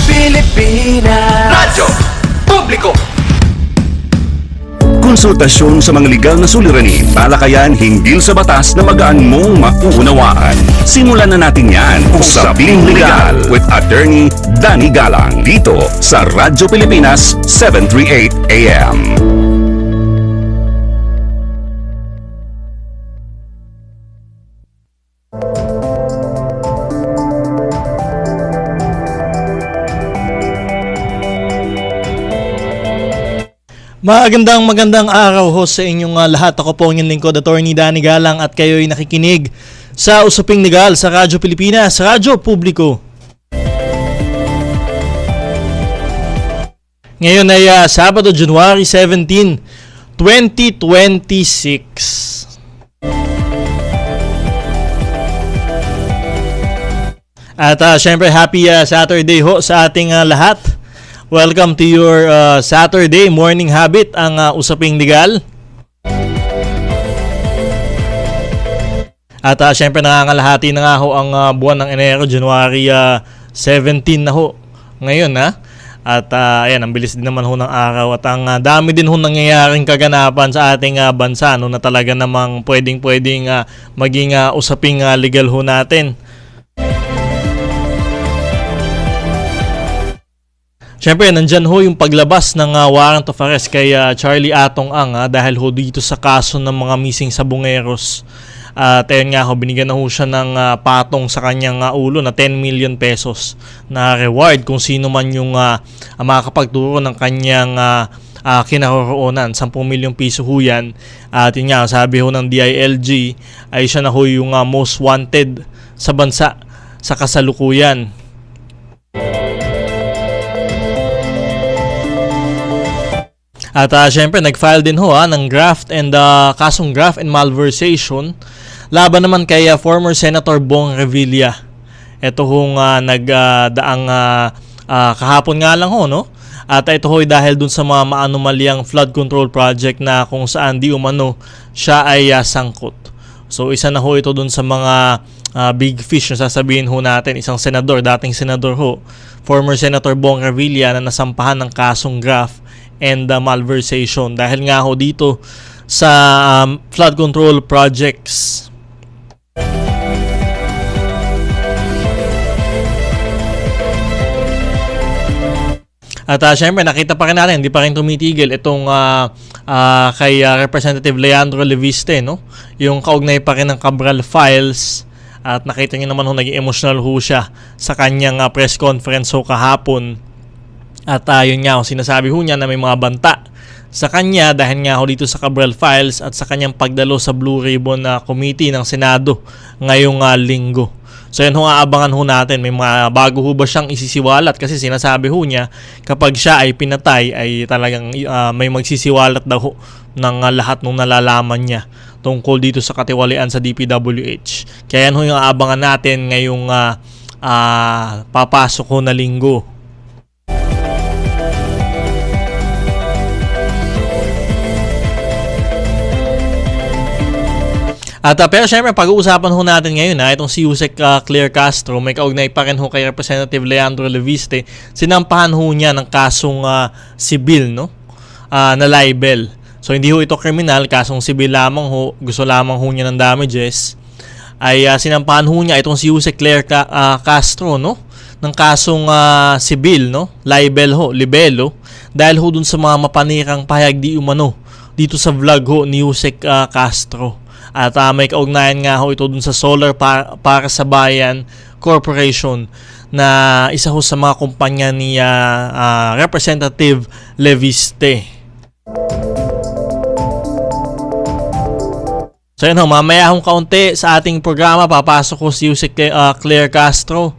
Pilipinas Radyo Publiko. Konsultasyon sa mga legal na suliranin, talakayan hinggil sa batas na magaan mong mauunawaan. Simulan na natin yan. Usaping Legal with Attorney Danny Galang dito sa Radyo Pilipinas 738 AM. Magandang araw ho sa inyong lahat. Ako po ang inyong lingkod, Attorney Danny Galang, at kayo'y nakikinig sa Usaping Legal sa Radyo Pilipinas, Radyo Publiko. Ngayon ay Sabado, January 17, 2026. At syempre, happy Saturday ho sa ating lahat. Welcome to your Saturday morning habit, ang Usaping Legal. At syempre nangangalahati na nga ho ang buwan ng Enero, January 17 na ho ngayon ha. At ayan, ang bilis din naman ho ng araw at ang dami din ho nangyayaring kaganapan sa ating bansa no, na talaga namang pwedeng maging usaping legal ho natin. Siyempre, nandyan ho yung paglabas ng warrant of arrest kay Charlie Atong Ang dahil ho dito sa kaso ng mga missing sabongeros. At ayun nga ho, binigyan na ho siya ng patong sa kanyang ulo na 10 million pesos na reward kung sino man yung makakapagturo ng kanyang kinaroroonan. 10 milyong piso ho yan. At yun nga, sabi ho ng DILG ay siya na ho yung most wanted sa bansa sa kasalukuyan. At syempre nag-file din ho ng kasong graft and malversation laban naman kay former Senator Bong Revilla. Ito hong nagdaang kahapon nga lang ho, no? At ito ho dahil dun sa mga maanomalyang flood control project na kung saan di umano siya ay sangkot. So isa na ho ito dun sa mga big fish na sasabihin ho natin, isang senador, dating senador ho, former Senator Bong Revilla na nasampahan ng kasong graft and malversation dahil nga ho dito sa flood control projects. At syempre nakita pa rin natin, hindi pa rin tumitigil itong kay Representative Leandro Leviste, no? Yung kaugnay pa rin ng Cabral Files. At nakita niyo naman ho, naging emotional ho siya sa kanyang press conference ho kahapon. At yun nga, sinasabi ho niya na may mga banta sa kanya dahil nga ho dito sa Cabral Files at sa kanyang pagdalo sa Blue Ribbon Committee ng Senado ngayong linggo. So yan ho, aabangan ho natin, may mga bago ho ba siyang isisiwalat kasi sinasabi ho niya kapag siya ay pinatay ay talagang may magsisiwalat daw ho ng lahat ng nalalaman niya tungkol dito sa katiwalian sa DPWH. Kaya yan ho yung aabangan natin ngayong papasok ho na linggo. At pero syempre pag-uusapan ho natin ngayon itong si Yusek Claire Castro, may kaugnay pa rin ho kay Representative Leandro Leviste. Sinampahan ho niya ng kasong sibil, no? Na libel. So hindi ho ito kriminal, kasong sibil lamang ho, gusto lamang ho niya ng damages. Ay sinampahan ho niya itong si Yusek Claire Castro, no? Ng kasong sibil, no? Libel ho, libelo, dahil ho dun sa mga mapanirang pahayag di umano dito sa vlog ho ni Yusek Castro. At may kaugnayan nga ho ito dun sa Solar para sa Bayan Corporation na isa ho sa mga kumpanya ni Representative Leviste. So yun ho, mamaya hong kaunti sa ating programa papasok ho si Yusek Claire Castro.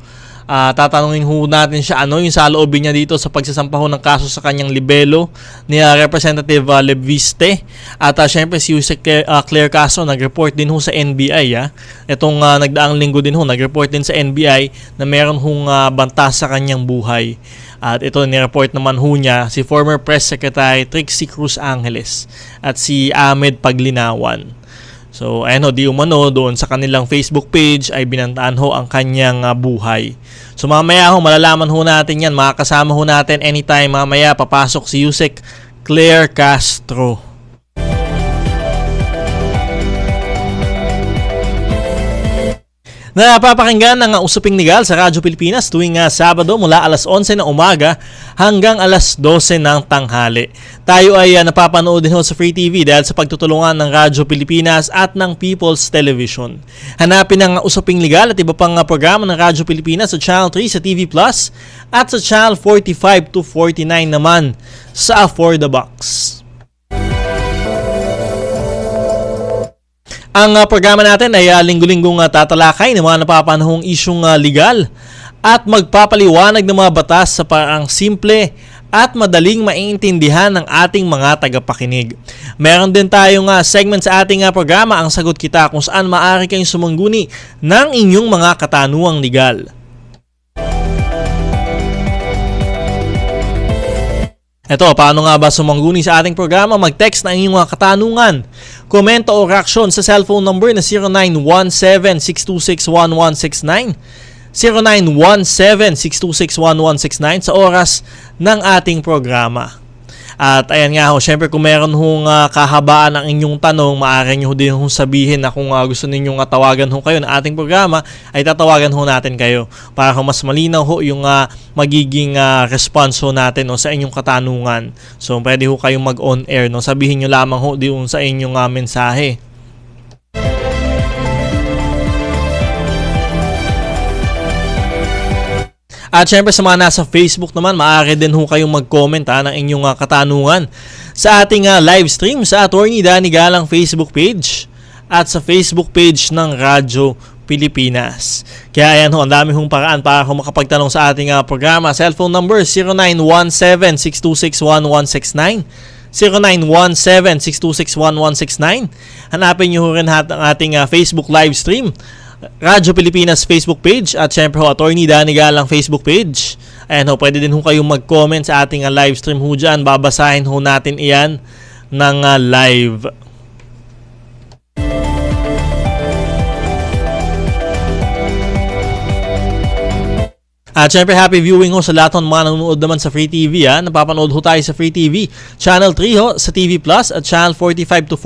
Tatanungin ho natin siya ano yung saloobin niya dito sa pagsasampa ho ng kaso sa kanyang libelo ni Representative Leviste. At syempre si Yusek Claire Castro nag-report din ho sa NBI. Itong nagdaang linggo din ho, nag-report din sa NBI na meron hong banta sa kanyang buhay. At ito ni-report naman ho niya si former Press Secretary Trixie Cruz Angeles at si Ahmed Paglinawan. So, ayan ho, di umano doon sa kanilang Facebook page ay binantaan ho ang kanyang buhay. So, mamaya ho, malalaman ho natin yan. Makakasama ho natin anytime mamaya papasok si Yusek Claire Castro. Napapakinggan ang Usaping Legal sa Radyo Pilipinas tuwing Sabado mula alas 11 ng umaga hanggang alas 12 ng tanghali. Tayo ay napapanood din sa Free TV dahil sa pagtutulungan ng Radyo Pilipinas at ng People's Television. Hanapin ang Usaping Legal at iba pang programa ng Radyo Pilipinas sa Channel 3 sa TV Plus at sa Channel 45 to 49 naman sa For the Box. Ang programa natin ay linggo-linggong tatalakay ng mga napapanahong isyong legal at magpapaliwanag ng mga batas sa parang simple at madaling maintindihan ng ating mga tagapakinig. Meron din tayong segment sa ating programa, Ang Sagot Kita, kung saan maaari kayong sumangguni ng inyong mga katanungang legal. Ito, paano nga ba sumangguni sa ating programa? Mag-text na inyong mga katanungan, komento o reaksyon sa cellphone number na 0917-626-1169, 0917-626-1169 sa oras ng ating programa. At ayan nga ho, syempre kung meron hong kahabaan ang inyong tanong, maaari nyo din hong sabihin na kung gusto ninyong tawagan ho kayo na ating programa, ay tatawagan ho natin kayo para mas malinaw ho yung magiging response ho natin sa inyong katanungan. So pwede ho kayong mag-on air, sabihin nyo lamang ho diun sa inyong mensahe. At syempre sa mga nasa Facebook naman, maaari din ho kayong mag-comment ng inyong katanungan sa ating live stream sa Attorney Danny Galang Facebook page at sa Facebook page ng Radyo Pilipinas. Kaya ayan ho, ang dami hong paraan para makapagtanong sa ating programa. Cellphone number 0917-626-1169, 0917-626-1169. Hanapin nyo rin ang ating Facebook live stream, Radyo Pilipinas Facebook page at syempre ho, Attorney Danny Galang Facebook page. Ayan ho, pwede din ho kayong mag-comment sa ating live stream ho dyan. Babasahin ho natin iyan ng live. At syempre, happy viewing ho sa lahat ng mga nanonood naman sa Free TV. Napapanood ho tayo sa Free TV. Channel 3 ho sa TV Plus at Channel 45 to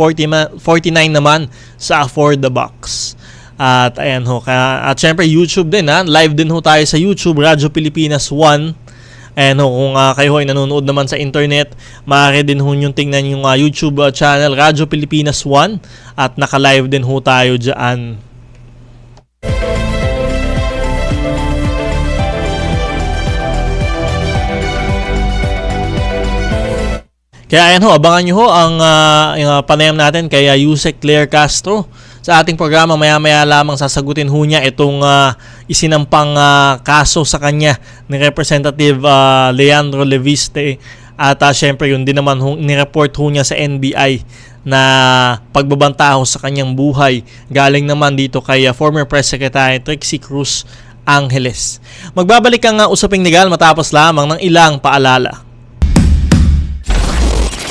49 naman sa For the Box. At ayan ho, at syempre YouTube din live din ho tayo sa YouTube, Radyo Pilipinas 1. Ayan ho, kung kayo ay nanonood naman sa internet, maaari din ho yung tingnan yung YouTube channel, Radyo Pilipinas 1. At naka-live din ho tayo dyan. Kaya ayan ho, abangan nyo ho ang panayam natin kay Yusek Claire Castro. Sa ating programa, maya-maya lamang sasagutin ho niya itong isinampang kaso sa kanya ni Representative Leandro Leviste. At syempre yun din naman nireport ho niya sa NBI na pagbabanta ho sa kanyang buhay. Galing naman dito kay former Press Secretary Trixie Cruz Angeles. Magbabalik ang Usaping Legal matapos lamang ng ilang paalala.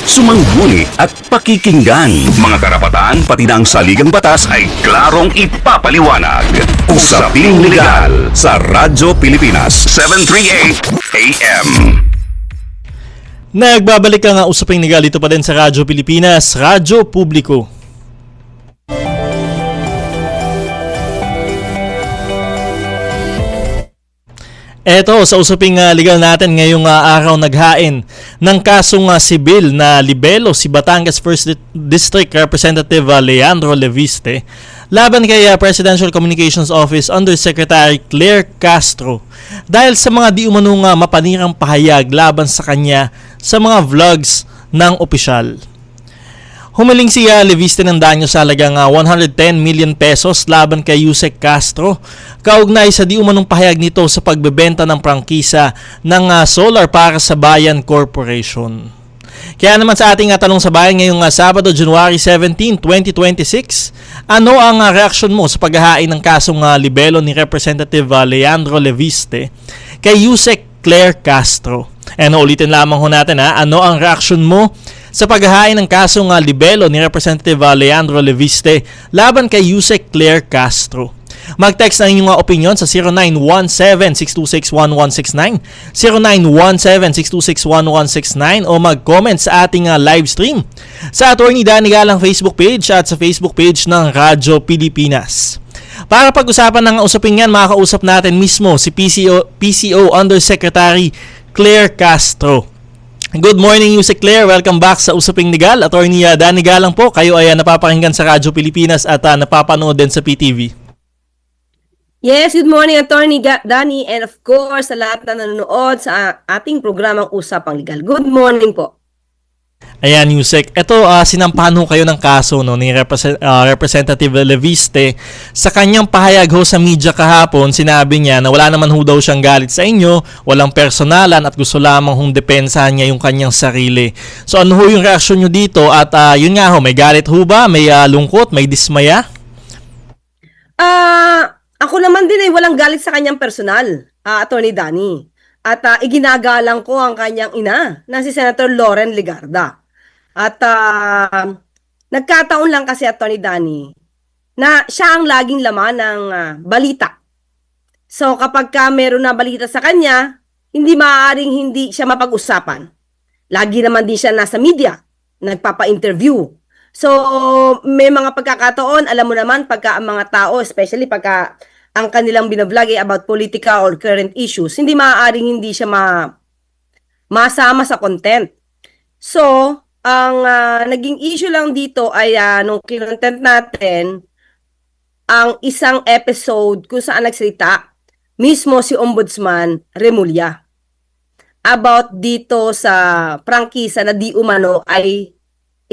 Sumangguni at pakikinggan. Mga karapatan pati na ang saligang batas ay klarong ipapaliwanag. Usaping Legal sa Radyo Pilipinas 738 AM. Nagbabalik ang Usaping Legal dito pa din sa Radyo Pilipinas, Radyo Publiko. Eto, sa usaping legal natin ngayong araw naghain ng kasong sibil na libelo si Batangas 1st District Representative Leandro Leviste laban kay Presidential Communications Office Undersecretary Claire Castro dahil sa mga di umanong mapanirang pahayag laban sa kanya sa mga vlogs ng opisyal. Humiling si Leviste ng danyo sa halagang 110 million pesos laban kay Yusek Castro kaugnay sa di umanong pahayag nito sa pagbebenta ng prangkisa ng solar para sa Bayan Corporation. Kaya naman sa ating tanong sa bayan ngayong Sabado, January 17, 2026, ano ang reaksyon mo sa paghahain ng kasong libelo ni Representative Leandro Leviste kay Yusek Claire Castro? Ulitin lamang ho natin ano ang reaksyon mo sa paghahain ng kasong libelo ni Representative Leandro Leviste laban kay Yusek Claire Castro. Mag-text ng inyong opinion sa 0917-626-1169, 0917-626-1169 o mag-comment sa ating live stream sa Attorney Danny Galang Facebook page at sa Facebook page ng Radyo Pilipinas. Para pag-usapan ng usapin yan, makakausap natin mismo si PCO Undersecretary Claire Castro. Good morning, Yusek Claire. Welcome back sa Usaping Legal. Attorney Danny Galang po. Kayo ay napapakinggan sa Radyo Pilipinas at napapanood din sa PTV. Yes, good morning, Attorney Danny, and of course, sa lahat na nanonood sa ating programang Usapang Legal. Good morning po. Ayan, Yusek. Ito, sinampahan ho kayo ng kaso ni Representative Leviste. Sa kanyang pahayag ho sa media kahapon, sinabi niya na wala naman ho daw siyang galit sa inyo, walang personalan at gusto lamang hong depensahan niya yung kanyang sarili. So ano ho yung reaksyon nyo dito? At yun nga ho, may galit ho ba? May lungkot? May dismaya? Ako naman din ay walang galit sa kanyang personal, Attorney Danny. At iginagalang ko ang kanyang ina na si Senator Loren Legarda. At nagkataon lang kasi, Attorney Danny, na siya ang laging laman ng balita. So kapag meron na balita sa kanya, hindi maaaring hindi siya mapag-usapan. Lagi naman din siya nasa media, nagpapa-interview. So may mga pagkakataon, alam mo naman, pagka ang mga tao, especially pagka ang kanilang binablog ay about political or current issues, hindi maaaring hindi siya masama sa content. So, ang naging issue lang dito ay nung kinontent natin ang isang episode kung saan nagsalita mismo si Ombudsman Remulla about dito sa prangkisa na di umano ay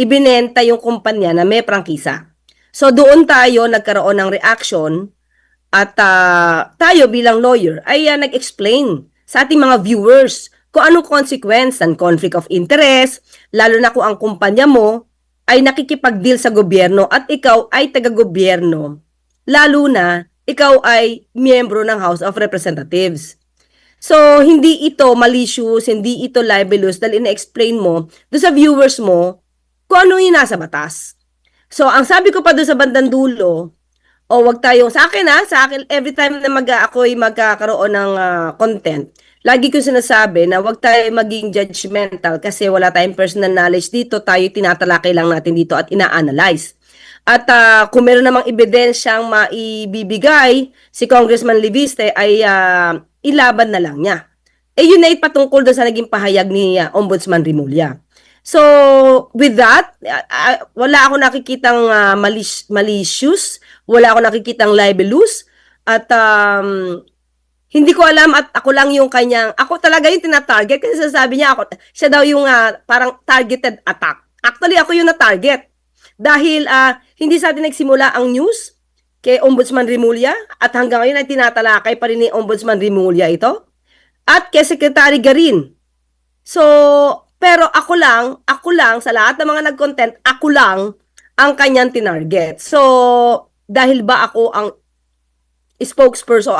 ibinenta yung kumpanya na may prangkisa. So, doon tayo nagkaroon ng reaction. At tayo bilang lawyer ay nag-explain sa ating mga viewers kung anong consequence ng conflict of interest, lalo na kung ang kumpanya mo ay nakikipag-deal sa gobyerno at ikaw ay taga-gobyerno, lalo na ikaw ay miyembro ng House of Representatives. So, hindi ito malicious, hindi ito libelous dahil ina-explain mo doon sa viewers mo kung ano yung nasa batas. So, ang sabi ko pa doon sa bandang dulo, wag tayong, sa akin every time na ako'y magkakaroon ng content, lagi ko sinasabi na wag tayo maging judgmental kasi wala tayong personal knowledge dito, tayo tinatalakay lang natin dito at ina-analyze. At kung meron namang ebidensyang maibibigay si Congressman Leviste ay ilaban na lang niya. Yun ay patungkol doon sa naging pahayag ni Ombudsman Remulla. So, with that, wala ako nakikitang malicious, wala ako nakikitang libelous, at hindi ko alam at ako lang yung kanyang, ako talaga yung tina-target kasi sasabi niya siya daw yung parang targeted attack. Actually, ako yung na-target. Dahil hindi sa atin nagsimula ang news kay Ombudsman Remulla at hanggang ngayon ay tinatalakay pa rin ni Ombudsman Remulla ito at kay Secretary Garin. So, pero ako lang sa lahat ng mga nag-content, ako lang ang kanyang tinarget. So, dahil ba ako ang spokesperson,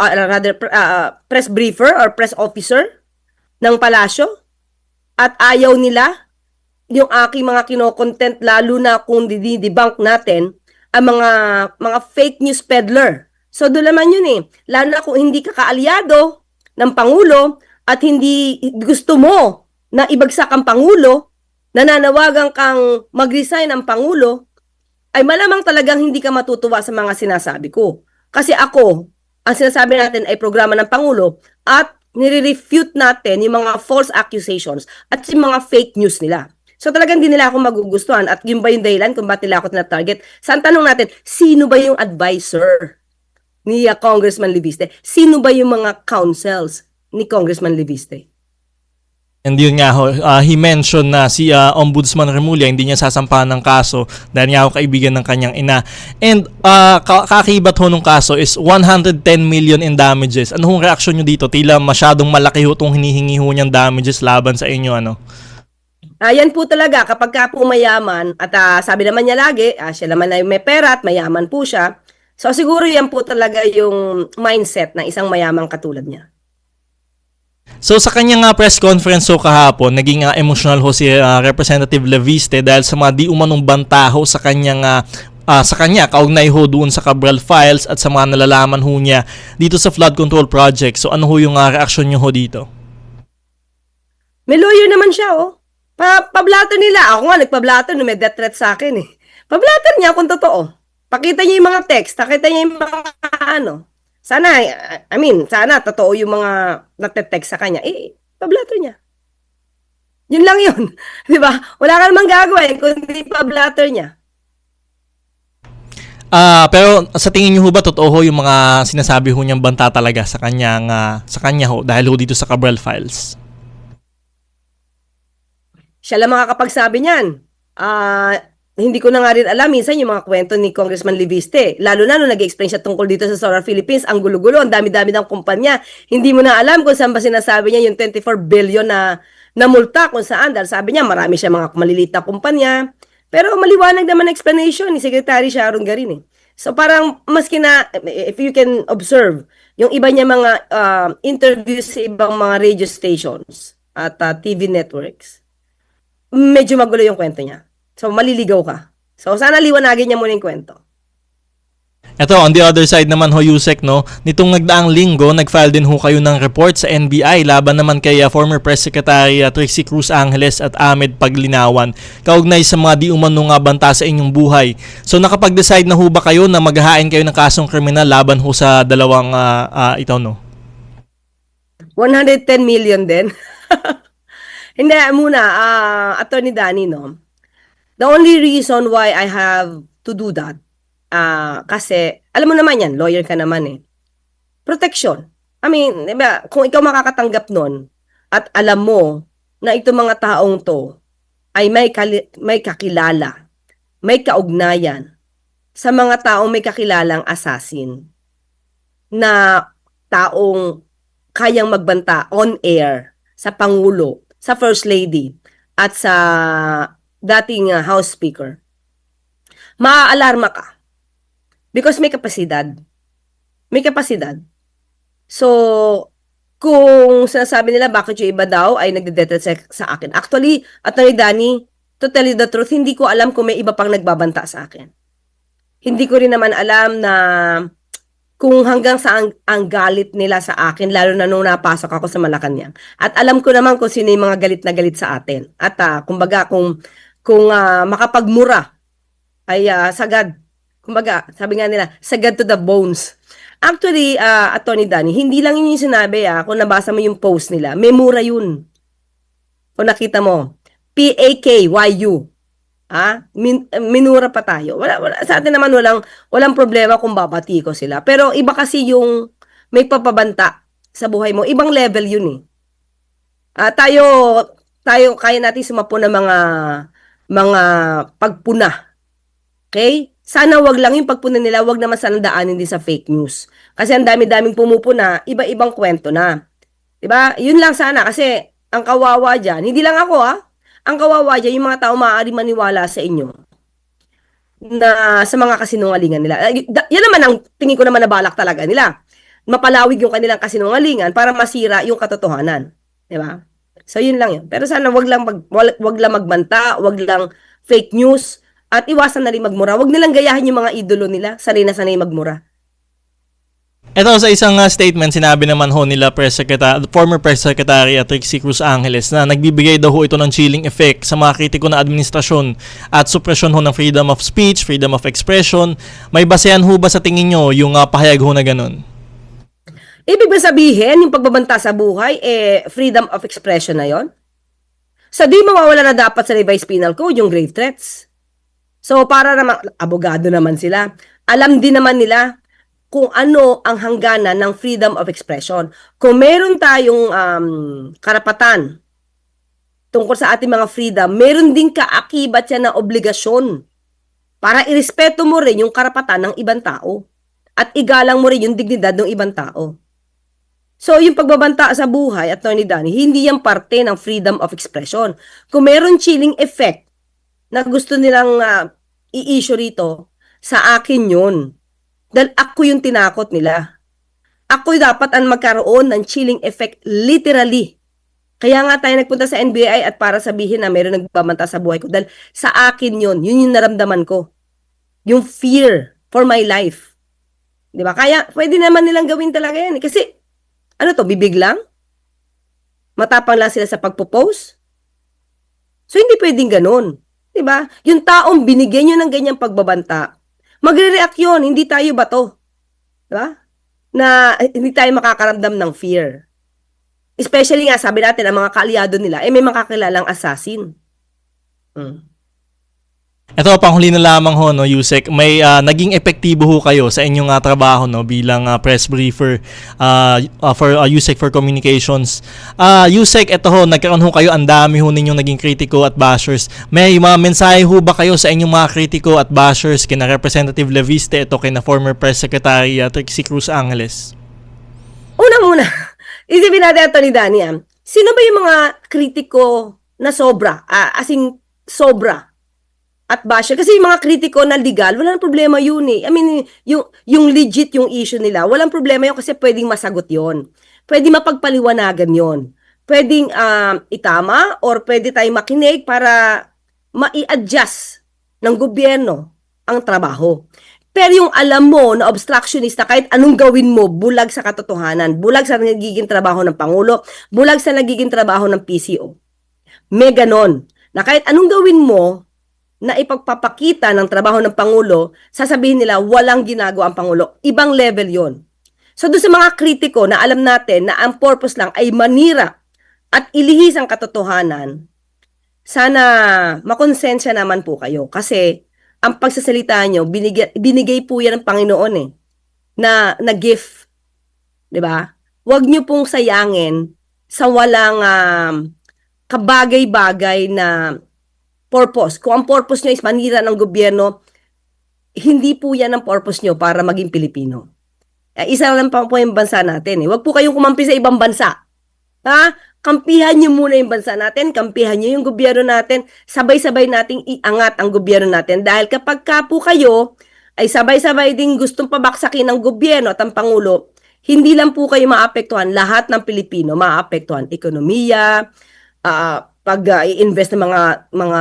press briefer or press officer ng palasyo at ayaw nila yung aking mga kino-content, lalo na kung didibunk natin ang mga fake news peddler. So, doon naman yun lalo na kung hindi ka kaalyado ng Pangulo at hindi gusto mo na ibagsak ang Pangulo, nananawagan kang mag-resign ang Pangulo, ay malamang talagang hindi ka matutuwa sa mga sinasabi ko. Kasi ako, ang sinasabi natin ay programa ng Pangulo at nire-refute natin yung mga false accusations at yung mga fake news nila. So talagang hindi nila ako magugustuhan at yun ba yung dahilan kung ba't nila ako tina-target? Saan tanong natin, sino ba yung advisor ni Congressman Leviste? Sino ba yung mga counsels ni Congressman Leviste? And yun nga ho, he mentioned na si Ombudsman Remulla hindi niya sasampahan ng kaso dahil nga ho kaibigan ng kanyang ina. And kakibat ho nung kaso is 110 million in damages. Ano hong reaksyon nyo dito? Tila masyadong malaki ho itong hinihingi ho niyang damages laban sa inyo, ano? Yan po talaga, kapag ka po mayaman, at sabi naman niya lagi, siya naman ay may pera at mayaman po siya. So siguro yan po talaga yung mindset ng isang mayamang katulad niya. So sa kanyang press conference kahapon, naging emotional ho si Representative Leviste dahil sa mga di umanong banta ho sa kanyang sa kanya kaugnay ho doon sa Cabral Files at sa mga nalalaman ho niya dito sa flood control project. So ano ho yung reaksyon niyo ho dito? May lawyer naman siya, oh. Pablato nila. Ako nga, nagpablato na may death threat sa akin, eh. Pablato niya kung totoo. Pakita niya yung mga text, pakita niya yung mga ano. Sana, sana totoo yung mga nate-text sa kanya. Pablato niya. Yun lang yun. Di ba? Wala ka namang gagawin kundi pablato niya. Pero sa tingin niyo ho ba totoo ho yung mga sinasabi ho niyang banta talaga sa kanyang sa kanya ho dahil ho dito sa Cabral Files? Siya lang makakapagsabi niyan. Hindi ko na nga rin alam minsan yung mga kwento ni Congressman Leviste. Lalo na nung nag-explain siya tungkol dito sa Solar Philippines, ang gulo-gulo, ang dami-dami ng kumpanya. Hindi mo na alam kung saan ba sinasabi niya yung 24 billion na multa kung saan. Dahil sabi niya marami siya mga maliliit na kumpanya. Pero maliwanag naman explanation ni Secretary Sharon Garin, eh. So parang maski na, if you can observe, yung iba niya mga interviews sa ibang mga radio stations at TV networks, medyo magulo yung kwento niya. So, maliligaw ka. So, sana liwanagin niya muna yung kwento. Ito, on the other side naman ho, Yusek, no? Nitong nagdaang linggo, nag-file din ho kayo ng report sa NBI laban naman kay former Press Secretary Trixie Cruz Angeles at Ahmed Paglinawan kaugnay sa mga di umano nga banta sa inyong buhay. So, nakapag-decide na ho ba kayo na maghahain kayo ng kasong kriminal laban ho sa dalawang ito, no? 110 million din. Hindi, muna, Attorney Danny, no? The only reason why I have to do that, kasi, alam mo naman yan, lawyer ka naman, eh. Protection. I mean, diba, kung ikaw makakatanggap nun, at alam mo na itong mga taong to ay may kakilala, may kaugnayan sa mga taong may kakilalang assassin na taong kayang magbanta on air sa Pangulo, sa First Lady, at sa dating House Speaker, maaalarma ka. Because may kapasidad. May kapasidad. So, kung sinasabi nila bakit yung iba daw ay nagde-death sa akin. Actually, Attorney Danny, to tell you the truth, hindi ko alam kung may iba pang nagbabanta sa akin. Hindi ko rin naman alam na kung hanggang saan ang galit nila sa akin, lalo na nung napasok ako sa Malacanang. At alam ko naman kung sino yung mga galit na galit sa atin. At kumbaga, kung makapagmura ay sagad. Kumbaga, sabi nga nila, sagad to the bones. Actually, Attorney Danny, hindi lang yun yung sinabi, kung nabasa mo yung post nila, may mura yun. Kung nakita mo, PAKYU. Minura pa tayo. Wala, sa atin naman walang problema kung babati ko sila. Pero iba kasi yung may papabanta sa buhay mo. Ibang level yun, eh. Tayo kaya natin sumapo ng mga pagpuna. Okay? Sana wag lang yung pagpuna nila, wag naman sana daanin din sa fake news. Kasi ang dami-daming pumupuna, iba-ibang kwento na. 'Di ba? Yun lang sana kasi ang kawawa diyan, hindi lang ako ang kawawa diyan yung mga tao maaari maniwala sa inyo na sa mga kasinungalingan nila. Yan naman ang tingin ko naman na balak talaga nila. Mapalawig yung kanilang kasinungalingan para masira yung katotohanan. 'Di ba? So yun lang yun. Pero sana wag lang magbanta, wag lang fake news. At iwasan na rin magmura. Huwag nilang gayahin yung mga idolo nila. Sanay na sanay magmura. Ito sa isang statement, sinabi naman ho nila former Press Secretary Trixie Cruz Angeles na nagbibigay daw ho ito ng chilling effect sa mga kritiko na administrasyon at supresyon ho ng freedom of speech, freedom of expression. May basehan ho ba sa tingin nyo yung pahayag ho na ganun? Ibig ba sabihin, yung pagbabanta sa buhay, freedom of expression na yon? So, di mawawala na dapat sa revised penal code yung grave threats. So, para naman, abogado naman sila. Alam din naman nila kung ano ang hangganan ng freedom of expression. Kung meron tayong karapatan tungkol sa ating mga freedom, meron din kaakibat yan na obligasyon para irespeto mo rin yung karapatan ng ibang tao at igalang mo rin yung dignidad ng ibang tao. So, yung pagbabanta sa buhay, Attorney Danny, hindi yan parte ng freedom of expression. Kung meron chilling effect na gusto nilang i-issue rito, sa akin yun. Dahil ako yung tinakot nila. Ako'y dapat ang magkaroon ng chilling effect literally. Kaya nga tayo nagpunta sa NBI at para sabihin na mayroon nagbabanta sa buhay ko. Dahil sa akin yun yung naramdaman ko. Yung fear for my life. Di ba? Kaya pwede naman nilang gawin talaga yan. Kasi, ano to, bibig lang? Matapang lang sila sa pagpo-post? So, hindi pwedeng ganun. Di ba? Yung taong binigyan nyo ng ganyang pagbabanta, magre-react yun, hindi tayo bato. Di ba? Na hindi tayo makakaramdam ng fear. Especially nga, sabi natin, ang mga kaalyado nila, may makakilalang assassin. Ito, panghuli na lamang ho, no, Yusek, may naging epektibo ho kayo sa inyong trabaho, no, bilang press briefer for Yusek for Communications. Yusek, ito ho, nagkaroon ho kayo, ang dami ho ninyong naging kritiko at bashers. May mga mensahe ho ba kayo sa inyong mga kritiko at bashers kina Representative Leviste, ito kina former Press Secretary Trixie Cruz Angeles? Una-muna, isipin natin ito ni Dani. Sino ba yung mga kritiko na sobra? As in, sobra at basher? Kasi yung mga kritiko na legal, walang problema yun eh. I mean, yung legit yung issue nila, walang problema yun kasi pwedeng masagot yun. Pwedeng mapagpaliwanagan yun. Pwedeng itama or pwede tayong makinig para mai-adjust ng gobyerno ang trabaho. Pero yung alam mo na obstructionista, kahit anong gawin mo, bulag sa katotohanan, bulag sa nagiging trabaho ng Pangulo, bulag sa nagiging trabaho ng PCO. May ganon, na kahit anong gawin mo na ipagpapakita ng trabaho ng Pangulo, sasabihin nila walang ginagawa ang Pangulo. Ibang level yon. So doon sa mga kritiko na alam natin na ang purpose lang ay manira at ilihis ang katotohanan, sana makonsensya naman po kayo kasi ang pagsasalita nyo, binigay po yan ng Panginoon na gift. Diba? Huwag nyo pong sayangin sa walang kabagay-bagay na purpose. Kung ang purpose nyo is manira ng gobyerno, hindi po yan ang purpose nyo para maging Pilipino. Isa lang po yung bansa natin. Huwag po kayong kumampi sa ibang bansa. Ha? Kampihan nyo muna yung bansa natin, kampihan nyo yung gobyerno natin, sabay-sabay nating iangat ang gobyerno natin. Dahil kapag ka po kayo ay sabay-sabay ding gustong pabaksakin ng gobyerno at ang Pangulo, hindi lang po kayo maapektuhan, lahat ng Pilipino maapektuhan. Ekonomiya, pag-i-invest ng mga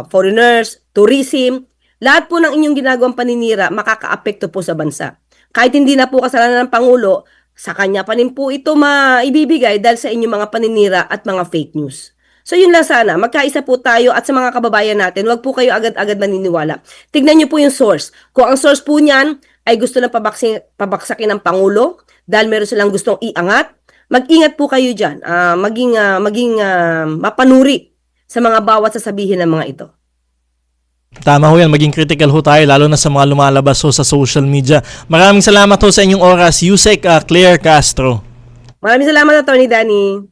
foreigners, tourism, lahat po ng inyong ginagawang paninira makakaapekto po sa bansa. Kahit hindi na po kasalanan ng Pangulo, sa kanya pa rin po ito maibibigay dahil sa inyong mga paninira at mga fake news. So yun lang sana, magkaisa po tayo at sa mga kababayan natin, wag po kayo agad-agad maniniwala. Tignan nyo po yung source. Kung ang source po niyan ay gusto na pabaksakin ng Pangulo dahil meron silang gustong iangat, mag-ingat po kayo dyan. Maging mapanuri sa mga bawat sasabihin ng mga ito. Tama ho yan, maging critical ho tayo lalo na sa mga lumalabas ho sa social media. Maraming salamat ho sa inyong oras, Yusek Claire Castro. Maraming salamat, Atty. Danny.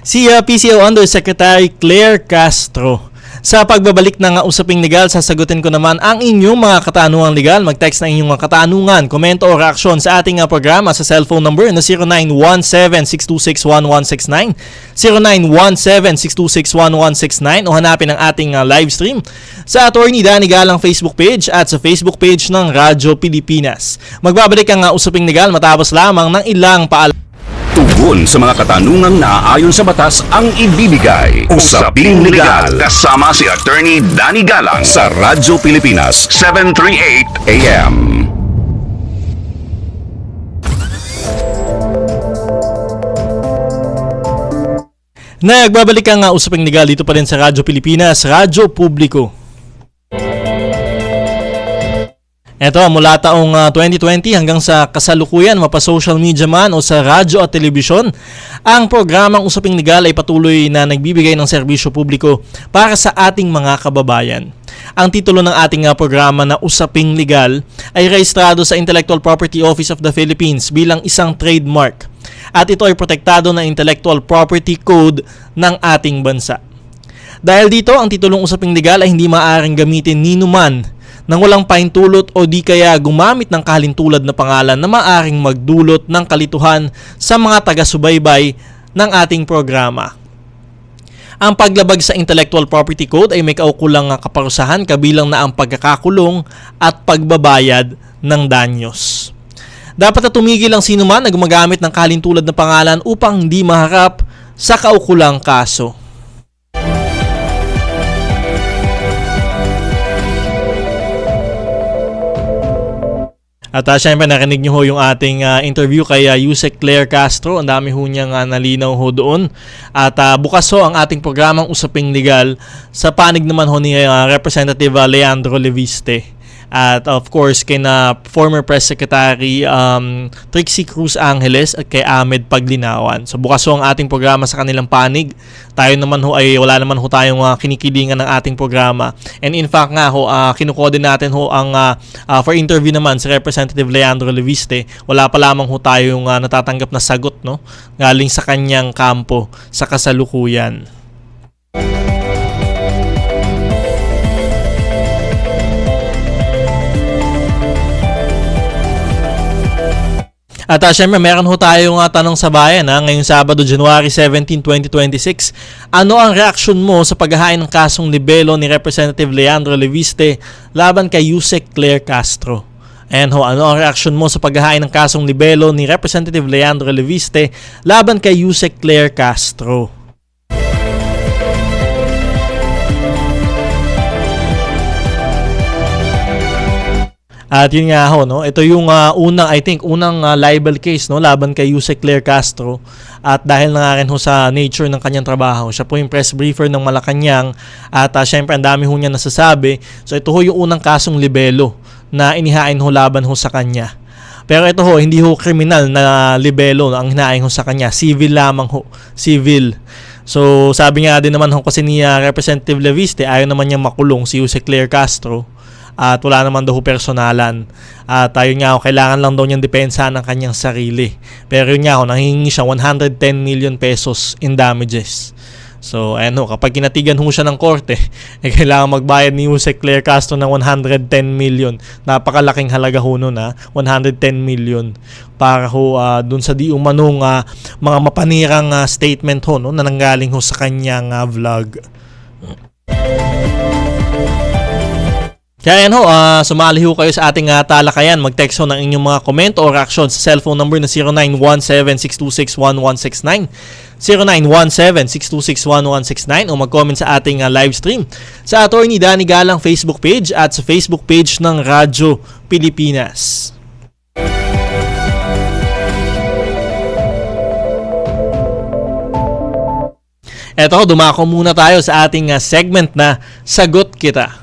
Si PCO Undersecretary Claire Castro. Sa pagbabalik ng usaping legal, sasagutin ko naman ang inyong mga katanungang legal. Mag-text na inyong mga katanungan, komento o reaksyon sa ating programa sa cellphone number na 0917-626-1169, 0917-626-1169 o hanapin ang ating live stream sa Attorney Danny Galang Facebook page at sa Facebook page ng Radyo Pilipinas. Magbabalik ang usaping legal matapos lamang ng ilang paalam. Tugon sa mga katanungang naaayon sa batas ang ibibigay. Usaping Legal kasama si Attorney Danny Galang sa Radyo Pilipinas 738 AM. Nagbabalik ang usaping legal dito pa rin sa Radyo Pilipinas, Radyo Publiko. Ito, mula taong 2020 hanggang sa kasalukuyan, mapa-social media man o sa radyo at telebisyon, ang programang Usaping Legal ay patuloy na nagbibigay ng serbisyo publiko para sa ating mga kababayan. Ang titulo ng ating programa na Usaping Legal ay rehistrado sa Intellectual Property Office of the Philippines bilang isang trademark at ito ay protektado ng Intellectual Property Code ng ating bansa. Dahil dito, ang titulong Usaping Legal ay hindi maaaring gamitin ni numan nang walang pahintulot o di kaya gumamit ng kahalintulad na pangalan na maaaring magdulot ng kalituhan sa mga taga-subaybay ng ating programa. Ang paglabag sa Intellectual Property Code ay may kaukulang kaparusahan kabilang na ang pagkakakulong at pagbabayad ng danyos. Dapat na tumigil ang sinuman na gumagamit ng kalintulad na pangalan upang hindi maharap sa kaukulang kaso. At syempre narinig nyo ho yung ating interview kay Yusek Claire Castro. Ang dami ho niyang nalinaw ho doon. At bukas ho ang ating programang Usaping Legal sa panig naman ho ni Representative Leandro Leviste. At of course kay na former Press Secretary Trixie Cruz Angeles at kay Ahmed Paglinawan. So bukas ho ang ating programa sa kanilang panig. Tayo naman ho ay wala naman ho tayong kinikilingan ng ating programa. And in fact nga ho, kinukode natin ho ang for interview naman si Representative Leandro Leviste. Wala pa lamang ho tayong natatanggap na sagot, no, galing sa kanyang kampo sa kasalukuyan. At syempre, meron ho tayong tanong sa bayan ngayong Sabado, January 17, 2026. Ano ang reaksyon mo sa paghahain ng kasong libelo ni Representative Leandro Leviste laban kay Yusek Claire Castro? Ayan ho, ano ang reaksyon mo sa paghahain ng kasong libelo ni Representative Leandro Leviste laban kay Yusek Claire Castro? At yun nga ho, no? Ito yung unang libel case, no, laban kay Yusek Claire Castro. At dahil na nga rin ho sa nature ng kanyang trabaho, siya po yung press briefer ng Malacanang. At syempre ang dami ho niya nasasabi. So ito ho yung unang kasong libelo na inihain ho laban ho sa kanya. Pero ito ho, hindi ho kriminal na libelo ang hinain ho sa kanya. Civil lamang ho. Civil. So sabi nga din naman ho kasi ni Representative Leviste, ayaw naman niya makulong si Yusek Claire Castro. At wala naman daw personalan. At ayun nga, kailangan lang daw niyang depensa ng kanyang sarili. Pero yun nga, nanghihingi siya 110 million pesos in damages. So, ayun ho, kapag kinatigan ho siya ng korte, kailangan magbayad ni Yusek Claire Castro ng 110 million. Napakalaking halaga ho nun, 110 million. Para ho dun sa di umanong mga mapanirang statement ho, no, na nanggaling ho sa kanyang vlog. Kaya yan ho, sumali ho kayo sa ating talakayan. Mag-text ho ng inyong mga comment o reaction sa cellphone number na 0917-626-1169, 0917-626-1169 o mag-comment sa ating live stream sa Attorney Danny Galang Facebook page at sa Facebook page ng Radyo Pilipinas. Eto, dumako muna tayo sa ating segment na Sagot Kita.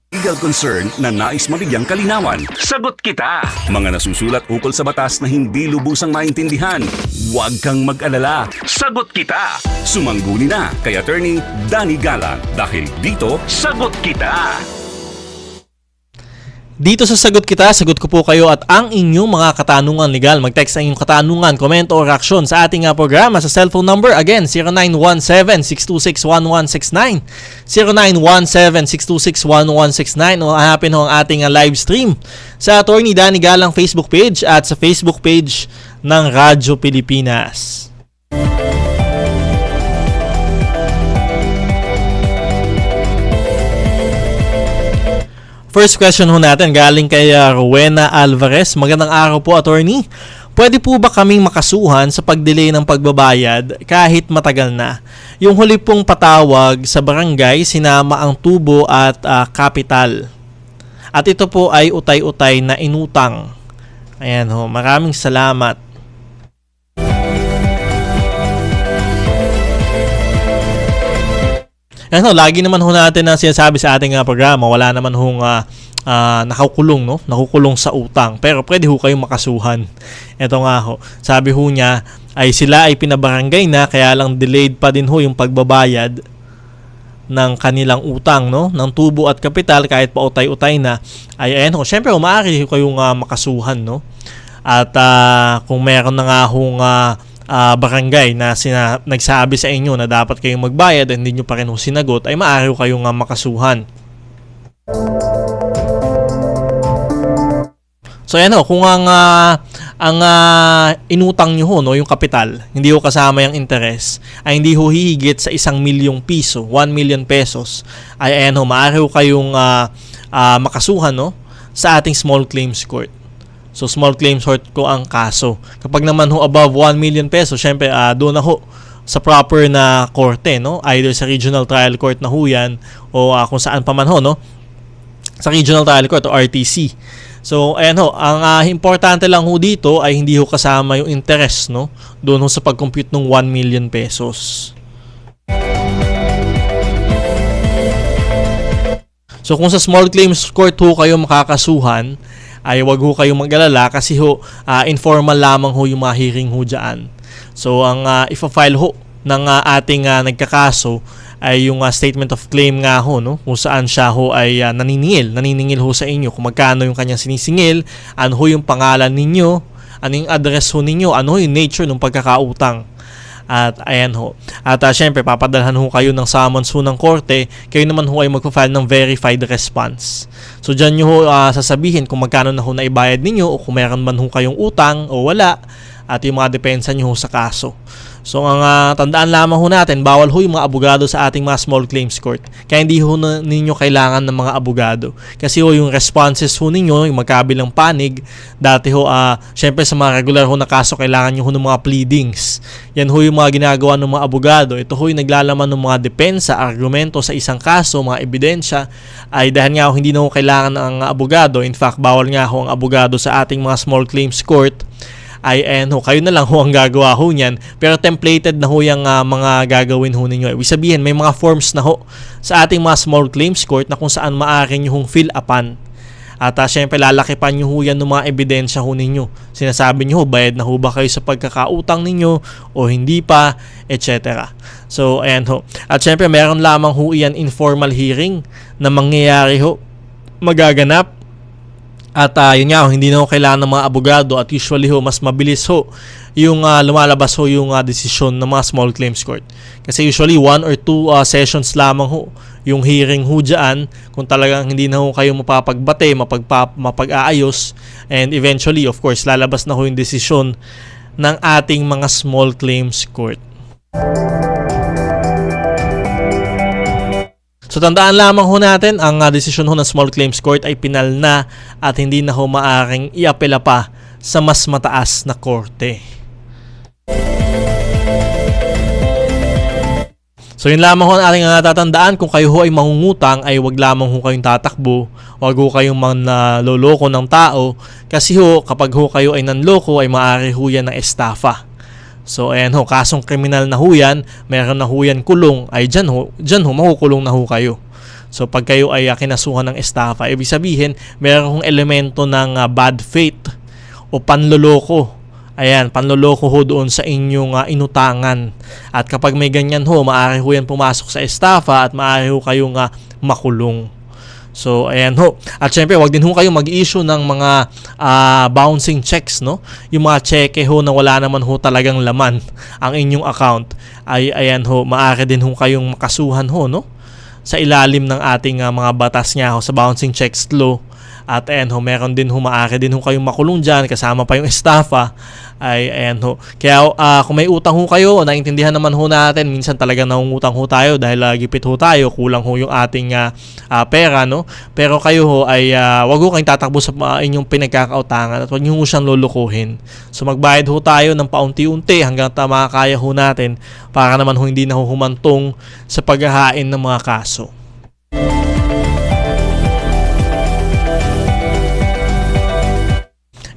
Legal concern na nais mabigyang kalinawan. Sagot kita! Mga nasusulat ukol sa batas na hindi lubusang maintindihan. Huwag kang mag-alala. Sagot kita! Sumangguni na kay Attorney Danny Galang dahil dito, Sagot Kita! Dito sa Sagot Kita, sagot ko po kayo at ang inyong mga katanungan legal. Mag-text ang inyong katanungan, comment o reaksyon sa ating programa sa cellphone number. Again, 0917-626-1169, 0917-626-1169 o hanapin ho ang ating live stream sa Attorney Danny Galang Facebook page at sa Facebook page ng Radyo Pilipinas. First question ho natin galing kay Rowena Alvarez. Magandang araw po, attorney. Pwede po ba kaming makasuhan sa pag-delay ng pagbabayad kahit matagal na? Yung huli pong patawag sa barangay, sinama ang tubo at kapital. At ito po ay utay-utay na inutang. Ayan ho, maraming salamat. Ano, lagi naman ho natin na sinasabi sa ating programa, wala naman hong nakukulong, no? Nakukulong sa utang. Pero pwede ho kayong makasuhan. Ito nga ho, sabi ho niya, ay sila ay pinabarangay na, kaya lang delayed pa din ho yung pagbabayad ng kanilang utang, no? Ng tubo at kapital, kahit pa utay-utay na. Ay ayan ho, syempre maaari ho kayong makasuhan, no? At kung meron na nga hong barangay na nagsabi sa inyo na dapat kayong magbayad at hindi nyo pa rin sinagot, ay maaari kayong makasuhan. So yan ho, kung ang inutang nyo ho, no, yung kapital, hindi ho kasama yung interest, ay hindi ho hihigit sa 1 milyong piso, 1 million pesos, ay ayan ho, maaari ho kayong makasuhan, no, sa ating small claims court. So small claims court ko ang kaso. Kapag naman ho above 1 million pesos, syempre doon na ho sa proper na korte, no? Either sa regional trial court na ho yan o kung saan pa man ho, no? Sa regional trial court o RTC. So ayan ho, ang importante lang ho dito ay hindi ho kasama yung interest, no? Doon ho sa pag-compute ng 1 million pesos. So kung sa small claims court ho kayo makakasuhan, ay wag ho kayong mag-alala kasi ho informal lamang ho yung mga hearing ho dyan. So ang ifa-file ho ng ating nagkakaso ay yung statement of claim nga ho, no? Kung saan siya ho ay naniningil ho sa inyo kung magkano yung kanyang sinisingil, ano ho yung pangalan ninyo, ano yung address ho ninyo, ano ho yung nature ng pagkakautang. At ayan ho. At syempre, papadalhan ho kayo ng summons ho ng korte. Kayo naman ho ay magpa-file ng verified response. So dyan nyo ho sasabihin kung magkano na ho naibayad ninyo o kung meron man ho kayong utang o wala. At yung mga depensa nyo ho sa kaso. So ang tandaan lamang ho natin, bawal ho yung mga abogado sa ating mga small claims court. Kaya hindi ho ninyo kailangan ng mga abogado. Kasi ho yung responses ho ninyo, yung magkabilang panig, dati ho, syempre sa mga regular ho na kaso, kailangan nyo ho ng mga pleadings. Yan ho yung mga ginagawa ng mga abogado. Ito ho yung naglalaman ng mga depensa, argumento sa isang kaso, mga ebidensya, ay dahil nga ho hindi na ho kailangan ng abogado. In fact, bawal nga ho ang abogado sa ating mga small claims court. Ay kayo na lang ho ang gagawa ho niyan, pero templated na ho yung mga gagawin ho ninyo. Ibig sabihin, may mga forms na ho sa ating mga small claims court na kung saan maaari nyo hong fill upan. At syempre lalakipan nyo ho yan ng mga ebidensya ho ninyo. Sinasabi nyo ho, bayad na ho ba kayo sa pagkakautang ninyo o hindi pa, etc. So ayan ho. At syempre meron lamang ho yan informal hearing na mangyayari ho, magaganap. At yun nga, hindi na ho kailangan ng mga abogado at usually ho, mas mabilis ho yung lumalabas ho yung desisyon ng mga small claims court. Kasi usually 1 or 2 sessions lamang ho yung hearing ho dyan kung talagang hindi na ho kayo mapapagbate, mapag-aayos, and eventually, of course, lalabas na ho yung desisyon ng ating mga small claims court. So tandaan lamang ho natin, ang desisyon ho ng small claims court ay pinal na at hindi na ho maaaring iapela pa sa mas mataas na korte. So yun lamang ho ang ating tatandaan, kung kayo ho ay mangungutang ay wag lamang ho kayong tatakbo, wag ho kayong manloloko ng tao kasi ho kapag ho kayo ay nanloko ay maaari ho yan ng estafa. So ayan ho, kasong kriminal na ho yan, meron na ho yan kulong, ay dyan ho makukulong na ho kayo. So pag kayo ay kinasuhan ng estafa, ibig sabihin meron hong elemento ng bad faith o panloloko. Ayan, panloloko ho doon sa inyong inutangan. At kapag may ganyan ho, maaari ho yan pumasok sa estafa at maaari ho kayong makulong. So, ayan ho. At syempre, wag din ho kayo mag-issue ng mga bouncing checks, no? Yung mga cheque ho na wala naman ho talagang laman ang inyong account. Ay, ayan ho, maaari din ho kayong makasuhan ho, no? Sa ilalim ng ating mga batas nga ho sa bouncing checks law. At ayan ho, meron din ho, maaari din ho kayong makulong dyan, kasama pa yung estafa. Ay, ayan ho. Kaya kung may utang ho kayo, naintindihan naman ho natin, minsan talaga nangungutang ho tayo dahil gipit ho tayo, kulang ho yung ating pera, no? Pero kayo ho ay wag ho kayong tatakbo sa inyong pinagkakautangan at wag nyo ho siyang lulukuhin. So magbayad ho tayo ng paunti-unti hanggang makakaya ho natin para naman ho hindi na ho humantong sa paghahain ng mga kaso.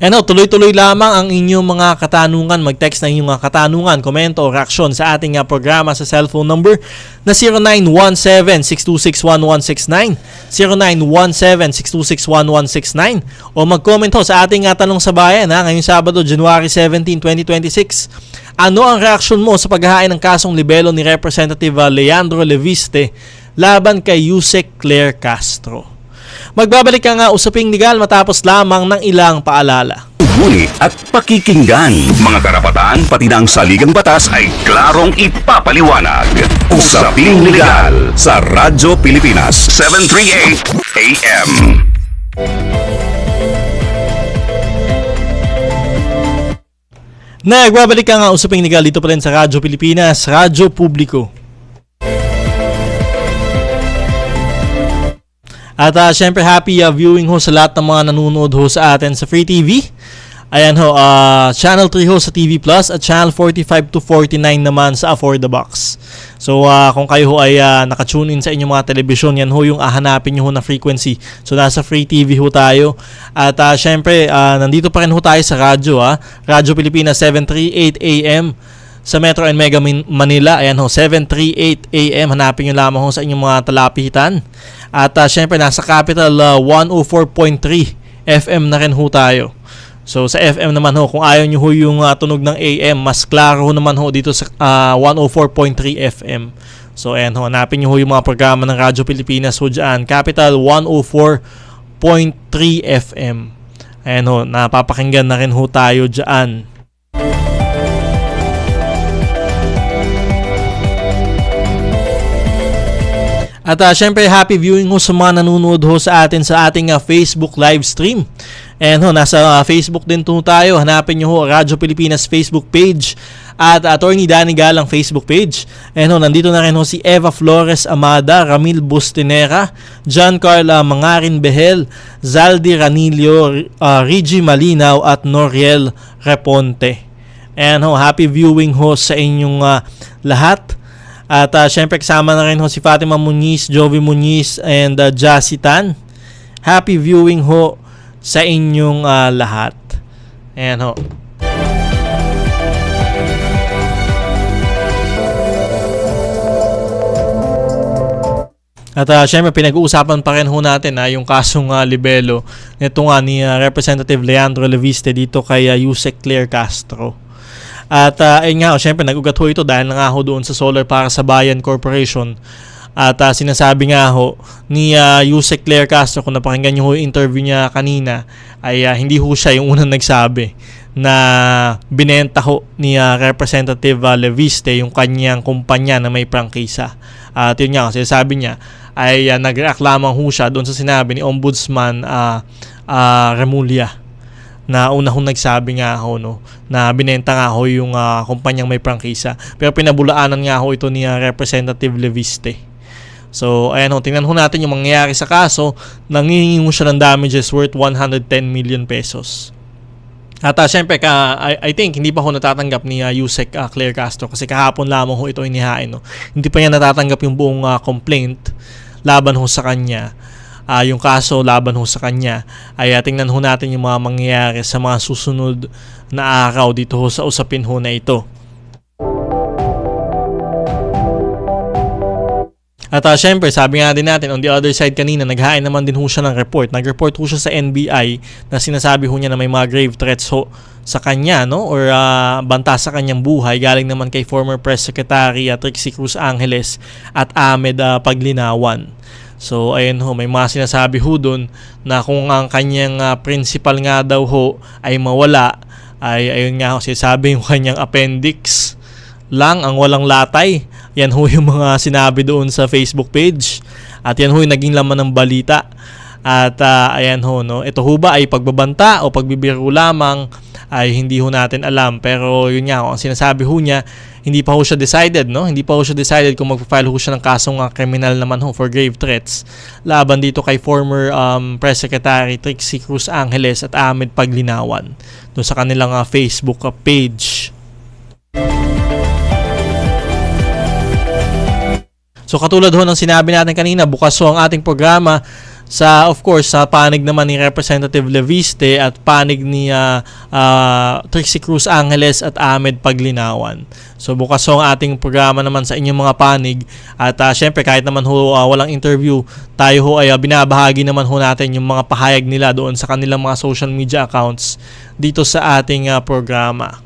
Tuloy-tuloy lamang ang inyong mga katanungan. Mag-text na inyong mga katanungan, komento o reaksyon sa ating programa sa cellphone number na 0917-626-1169, 0917-626-1169, o mag-comment ho sa ating tanong sa bayan ngayong Sabado, January 17, 2026. Ano ang reaksyon mo sa paghahain ng kasong libelo ni Representative Leandro Leviste laban kay Yusek Claire Castro? Magbabalik ka nga usaping legal matapos lamang ng ilang paalala. Ngunit at pakikinggan, mga karapatan pati na ang saligang batas ay klarong ipapaliwanag. Usaping legal sa Radyo Pilipinas 738 AM. Nagbabalik ka nga usaping legal dito pa rin sa Radyo Pilipinas, Radyo Publiko. At syempre happy viewing ho sa lahat ng mga nanonood ho sa atin sa Free TV. Ayan ho, Channel 3 ho sa TV Plus at Channel 45 to 49 naman sa For the Box. So kung kayo ho ay nakatune in sa inyong mga telebisyon, yan ho yung hahanapin nyo ho na frequency. So nasa Free TV ho tayo. At syempre, nandito pa rin ho tayo sa radyo. Radyo Pilipinas 738 AM sa Metro and Mega Manila. Ayan ho, 738 AM. Hanapin nyo lamang ho sa inyong mga talapitan. At syempre, nasa Capital 104.3 FM na rin ho tayo. So sa FM naman ho, kung ayaw nyo ho yung tunog ng AM, mas klaro ho naman ho dito sa 104.3 FM. So ayan ho, hanapin nyo ho yung mga programa ng Radyo Pilipinas ho dyan. Capital 104.3 FM. Ayan ho, napapakinggan na rin ho tayo dyan. At syempre, happy viewing ho sa mga nanonood ho sa atin sa ating Facebook live stream. And ho, nasa Facebook din po tayo. Hanapin nyo ho Radyo Pilipinas Facebook page at Attorney Danny Galang Facebook page. And ho, nandito na rin ho si Eva Flores Amada, Ramil Bustinera, John Carla Mangarin Behel, Zaldi Ranillo, Rigi Malinaw at Noriel Reponte. And ho, happy viewing ho sa inyong lahat. At syempre kasama na rin ho si Fatima Muniz, Jovi Muniz and Jassy Tan. Happy viewing ho sa inyong lahat. Ayan ho. At syempre pinag-uusapan pa rin ho natin yung kasong libelo nito nga ni Representative Leandro Leviste dito kay Yusek Claire Castro. At ayun nga, syempre nag-ugat ho ito dahil nga ho doon sa Solar para sa Bayan Corporation. At sinasabi nga ho ni Yusek Claire Castro, kung napakinggan nyo ho yung interview niya kanina, ay hindi ho siya yung unang nagsabi na binenta ho ni Representative Leviste yung kanyang kumpanya na may prangkisa. At yun nga, sinasabi niya ay nag-react lamang ho siya doon sa sinabi ni Ombudsman Remulla, na una hong nagsabi nga ho na binenta nga ho yung kumpanyang may prangkisa. Pero pinabulaanan nga ho ito ni Representative Leviste. So ayan ho, tingnan ho natin yung mangyayari sa kaso. Nangihingi mo siya ng damages worth 110 million pesos. At syempre, I think hindi pa ho natatanggap ni Yusek Claire Castro kasi kahapon lamang ho ito inihain. Hindi pa niya natatanggap yung buong complaint laban ho sa kanya. Yung kaso laban ho sa kanya. Ay tingnan ho natin yung mga mangyayari sa mga susunod na araw dito ho sa usapin ho na ito. At syempre, sabi nga din natin, on the other side kanina, naghain naman din ho siya ng report. Nag-report ho siya sa NBI na sinasabi ho niya na may mga grave threats ho sa kanya, or banta sa kanyang buhay. Galing naman kay former Press Secretary Trixie Cruz Angeles at Ahmed Paglinawan. So, ayun ho, may mga sinasabi ho dun na kung ang kanyang principal nga daw ho ay mawala, ay ayun nga ho, sinasabi yung kanyang appendix lang ang walang latay. Yan ho yung mga sinabi doon sa Facebook page. At yan ho yung naging laman ng balita. At ayan ho, ito ho ba ay pagbabanta o pagbibiro lamang ay hindi ho natin alam. Pero yun nga ho, ang sinasabi ho niya, hindi pa ho siya decided, Hindi pa ho siya decided kung magpa-file ho siya ng kasong kriminal naman ho for grave threats laban dito kay former Press Secretary Trixie Cruz Angeles at Ahmed Paglinawan doon sa kanilang Facebook page. So katulad ho ng sinabi natin kanina, bukas ho ang ating programa sa, of course, sa panig naman ni Representative Leviste at panig ni Trixie Cruz Angeles at Ahmed Paglinawan. So bukas ho ang ating programa naman sa inyong mga panig. At syempre kahit naman ho walang interview, tayo ho ay binabahagi naman ho natin yung mga pahayag nila doon sa kanilang mga social media accounts dito sa ating programa.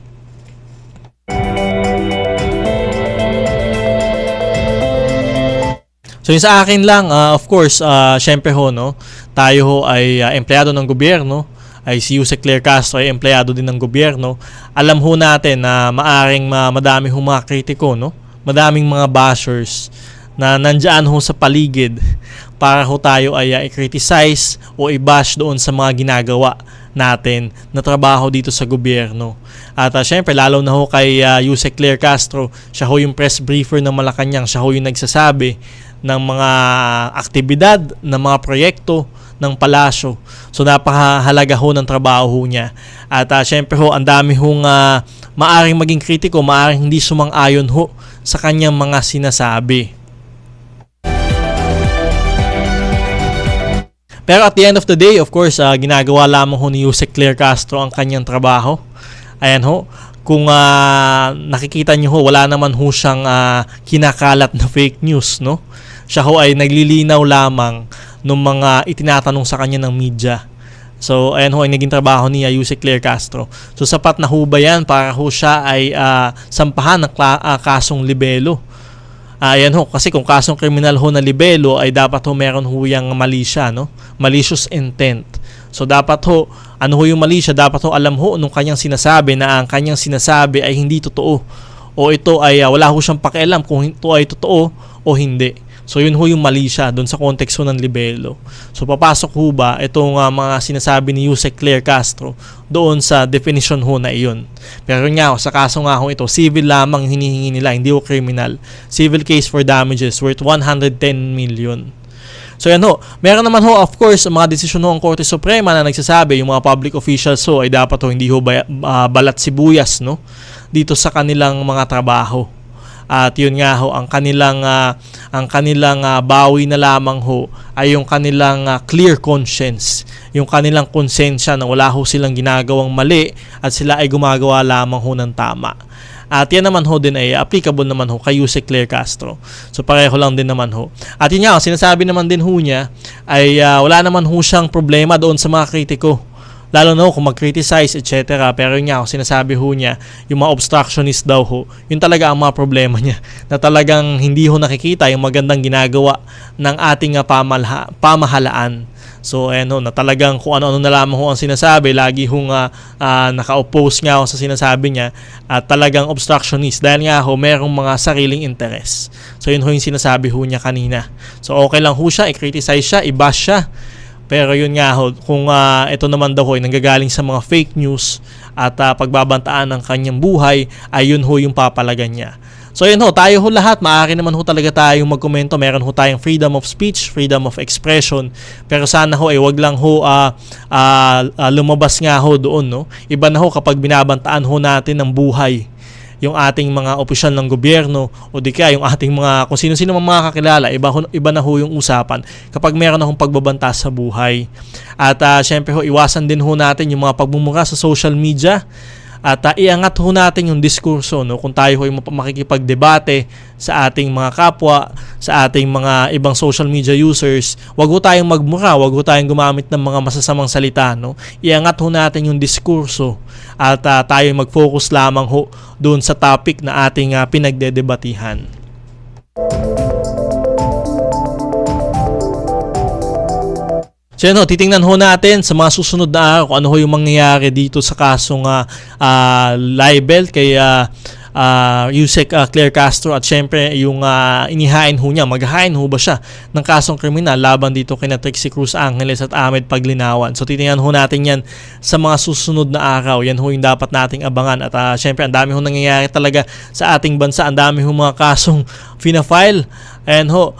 So yung sa akin lang, of course, syempre ho, tayo ho ay empleyado ng gobyerno, ay si Yusek Claire Castro ay empleyado din ng gobyerno. Alam ho natin na maaring madami ho mga kritiko, madaming mga bashers na nandyan ho sa paligid para ho tayo ay i-criticize o i-bash doon sa mga ginagawa natin na trabaho dito sa gobyerno. At syempre, lalo na ho kay Yusek Claire Castro, siya ho yung press briefer ng Malacanang, siya ho yung nagsasabi ng mga aktibidad, ng mga proyekto ng palasyo. So napakahalaga ho ng trabaho ho niya. At syempre ho, ang dami hong maaring maging kritiko, maaring hindi sumang-ayon ho sa kanyang mga sinasabi. Pero at the end of the day, of course, ginagawa lamang ho ni Yusek Claire Castro ang kanyang trabaho. Ayan ho, kung nakikita nyo ho, wala naman ho siyang kinakalat na fake news, no? Siya ho ay naglilinaw lamang ng mga itinatanong sa kanya ng media. So, ayan ho, ay naging trabaho ni Yusek Claire Castro. So, sapat na ho ba yan para ho siya ay sampahan ng kasong libelo? Ayan ho, kasi kung kasong kriminal ho na libelo ay dapat ho meron ho yung malisya, no? Malicious intent. So dapat ho, ano ho yung malisya? Dapat ho alam ho nung kanyang sinasabi na ang kanyang sinasabi ay hindi totoo. O ito ay wala ho siyang pakialam kung ito ay totoo o hindi. So yun ho yung malisya doon sa konteksto ng libelo. So papasok ho ba itong mga sinasabi ni Yusek Claire Castro doon sa definition ho na iyon. Pero nga ho, sa kaso nga ho ito, civil lamang hinihingi nila, hindi ho criminal. Civil case for damages worth 110 million. So yan ho, meron naman ho of course mga desisyon ho ang Korte Suprema na nagsasabi yung mga public officials ho ay dapat ho hindi ho balat sibuyas, no? Dito sa kanilang mga trabaho. At yun nga ho, ang kanilang bawi na lamang ho ay yung kanilang clear conscience, yung kanilang konsensya na wala ho silang ginagawang mali at sila ay gumagawa lamang ho ng tama. At yan naman ho din ay applicable naman ho kay Yusek Claire Castro. So pareho lang din naman ho. At yun nga, sinasabi naman din ho niya ay wala naman ho siyang problema doon sa mga kritiko. Lalo na ho kung mag-criticize, etc. Pero yun nga, sinasabi ho niya, yung mga obstructionist daw ho, yun talaga ang mga problema niya. Na talagang hindi ho nakikita yung magandang ginagawa ng ating pamahalaan. So, ayan ho, na talagang kung ano-ano na lamang ho ang sinasabi, lagi hong naka-oppose nga ho sa sinasabi niya, at talagang obstructionist. Dahil nga ho, merong mga sariling interest. So, yun ho yung sinasabi ho niya kanina. So, okay lang ho siya, i-criticize siya, i-bash siya. Pero yun nga ho, kung ito naman daw ho ay nanggagaling sa mga fake news at pagbabantaan ng kanyang buhay, ay yun ho yung papalagan niya. So yun ho, tayo ho lahat, maaari naman ho talaga tayong magkomento. Meron ho tayong freedom of speech, freedom of expression. Pero sana ho ay wag lang ho lumabas nga ho doon, no? Iba na ho kapag binabantaan ho natin ng buhay yung ating mga opisyal ng gobyerno o di kaya yung ating mga kung sino-sino mga kakilala, iba na ho yung usapan kapag meron na hong pagbabanta sa buhay. At syempre ho, iwasan din ho natin yung mga pagmumura sa social media at iangat ho natin yung diskurso, no? Kung tayo ho yung makikipagdebate sa ating mga kapwa, sa ating mga ibang social media users, wag ho tayong magmura, wag ho tayong gumamit ng mga masasamang salita, no? Iangat ho natin yung diskurso at tayo mag-focus lamang ho doon sa topic na ating pinagdedebatihan. So yun ho, titingnan ho natin sa mga susunod na araw kung ano ho yung mangyayari dito sa kasong libel kay Yusek Claire Castro at syempre yung inihain ho niya, maghahain ho ba siya ng kasong kriminal laban dito kina Trixie Cruz Angeles at Ahmed Paglinawan. So titingnan ho natin yan sa mga susunod na araw. Yan ho yung dapat nating abangan at syempre ang dami ho nangyayari talaga sa ating bansa, ang dami ho mga kasong fina-file. Ayan ho,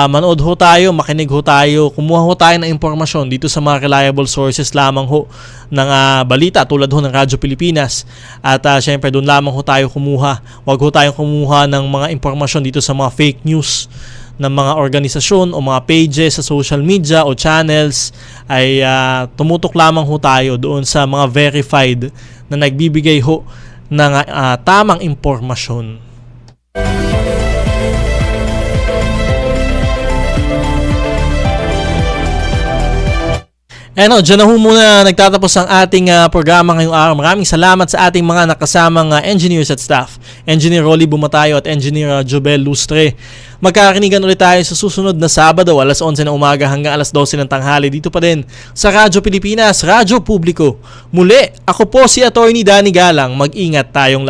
manood ho tayo, makinig ho tayo, kumuha ho tayo ng impormasyon dito sa mga reliable sources lamang ho ng balita tulad ho ng Radyo Pilipinas. At syempre doon lamang ho tayo kumuha. Huwag ho tayong kumuha ng mga impormasyon dito sa mga fake news ng mga organisasyon o mga pages sa social media o channels. Ay tumutok lamang ho tayo doon sa mga verified na nagbibigay ho ng tamang impormasyon. Ano, dyan na ho muna nagtatapos ang ating programa ngayong araw. Maraming salamat sa ating mga nakasamang engineers at staff. Engineer Rolly Bumatayo at Engineer Jobel Lustre. Magkakinigan ulit tayo sa susunod na Sabado, alas 11 ng umaga hanggang alas 12 ng tanghali. Dito pa din sa Radyo Pilipinas, Radyo Publiko. Muli, ako po si Attorney Danny Galang. Mag-ingat tayong lahat.